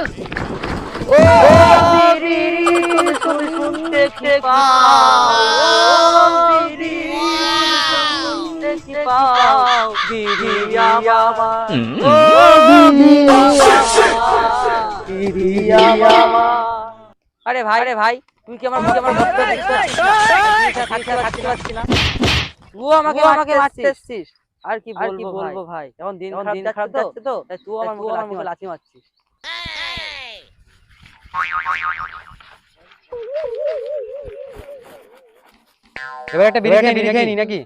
ও বিড়ি তুমি শুনতে কি পাও, ও বিড়ি শুনতে কি পাও, বিড়ি আমার, ও বিড়ি আমার। আরে ভাই তুই কি আমার ভক্ত থাকতে পারছি না, তুই আমাকে মারছিস। আর কি বলবো ভাই, এখন দিন খারাপ যাচ্ছে তো, তাই তুই আমার মুখে লাথি মারছিস। এবার একটা বিড়ি খেয়ে নি নাকি?